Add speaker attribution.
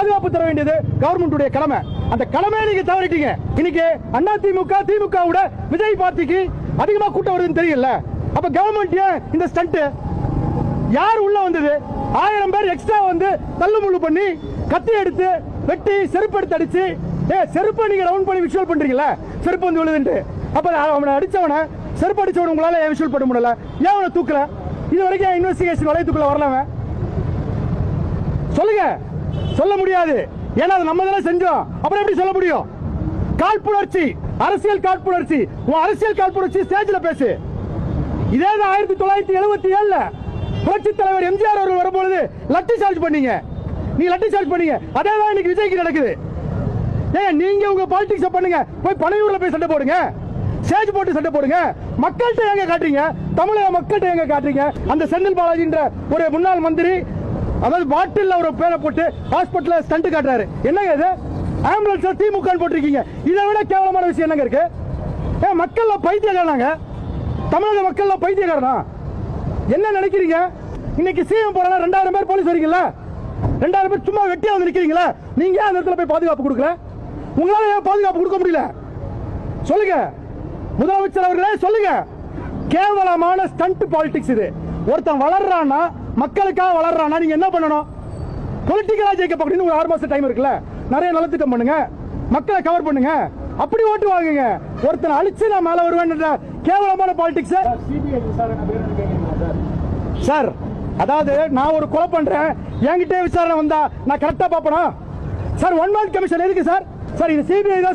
Speaker 1: பாதுகாப்பு தர வேண்டியது கவர்மெண்ட்டுடைய கடமை. அந்த கடமையை நீங்க தவறிட்டீங்க. இன்னைக்கு அதிமுக திமுகவோட விஜய் பார்ட்டிக்கு அதிகமா கூட்டம் வருதுன்னு தெரியல. அப்ப கவர்மெண்ட் இந்த ஸ்டண்ட் யார் உள்ள வந்தது? 1000 பேர் எக்ஸ்ட்ரா வந்து தள்ளுமுள்ளு பண்ணி கத்தி எடுத்து வெட்டி செருப்பு எடுத்து அடிச்சு செருப்பை நீங்க ரவுண்ட் பண்ணி விஷுவல் பண்றீங்கல்ல, செருப்பு வந்து விழுதுட்டு. அப்ப அவனை அடிச்சவன செருப்பு அடிச்சவன உங்களால ஏன் விஷுவல் பண்ண முடியல? ஏன் அவனை தூக்கல? இது வரைக்கும் இன்வெஸ்டிகேஷன் வளையத்துக்குள்ள வரலாம? சொல்லுங்க. சொல்ல முடியாது. ஏன்னா அது நம்ம தானே செஞ்சோம். அப்புறம் எப்படி சொல்ல முடியும்? காழ்ப்புணர்ச்சி, அரசியல் காழ்ப்புணர்ச்சி. உன் அரசியல் காழ்ப்புணர்ச்சி ஸ்டேஜ்ல பேசு. இதே 1977 புரட்சி தலைவர் எம்ஜிஆர் அவர்கள் வரும்பொழுது லட்டி சார்ஜ் பண்ணீங்க. நீ லட்டி சார்ஜ் பண்ணீங்க. அதே தான் இன்னைக்கு விஜய்க்கு நடக்குது. ஏன் நீங்க உங்க பாலிடிக்ஸ் பண்ணுங்க. போய் பனையூர்ல போய் சண்டை போடுங்க, ஸ்டேஜ் போட்டு சண்டை போடுங்க. மக்கள்கிட்ட எங்க காட்டுறீங்க? தமிழக மக்கள்கிட்ட எங்க காட்டுறீங்க? அந்த செந்தில் பாலாஜின்ற ஒரு முன்னாள் மந்திரி அதாவது பாட்டில் ஒரு பேரை போட்டு ஹாஸ்பிட்டல் ஸ்டண்ட் காட்டுறாரு. என்னங்க இது? ஆம்புலன்ஸ் திமுக போட்டிருக்கீங்க. இதை விட கேவலமான விஷயம் என்னங்க இருக்கு? மக்கள் பைத்தியக்காரனாங்க. தமிழக மக்கள் பைத்தியக்காரனா? என்ன நினைக்கிறீங்க? இன்னைக்கு சிஎம் போறா 2000 பேர் போலீஸ் வரீங்கல்ல, 2000 பேர் சும்மா வெட்டியா வந்து நிக்கிறீங்களா? நீங்க அந்த இடத்துல போய் பாதுகாப்பு கொடுக்கல. உங்களால ஏன் பாதுகாப்பு கொடுக்க முடியல? சொல்லுங்க முதலமைச்சர் அவர்களே, சொல்லுங்க. கேவலமான ஸ்டண்ட் பாலிடிக்ஸ் இது. ஒருத்தன் வளர்றானா, மக்களுக்காக வளர்றானா, நீங்க என்ன பண்ணணும்? பொலிட்டிக்கலா ஜெயிக்க பார்க்கணும். ஒரு 6 மாசம் டைம் இருக்குல்ல, நிறைய நலத்திட்டம் பண்ணுங்க, மக்களை கவர் பண்ணுங்க, அப்படி ஓட்டு வாங்குங்க. ஒருத்தன் அழிச்சு நான் மேல வருவேன் கேவலமான பாலிடிக்ஸ் சார். அதாவது நான் ஒரு கொலை பண்றேன், என்கிட்ட விசாரணை வந்தா நான் கரெக்டா பாப்பனா சார்? 1 man கமிஷன் எதுக்கு சார்? சார் இது சிபிஐ தான்.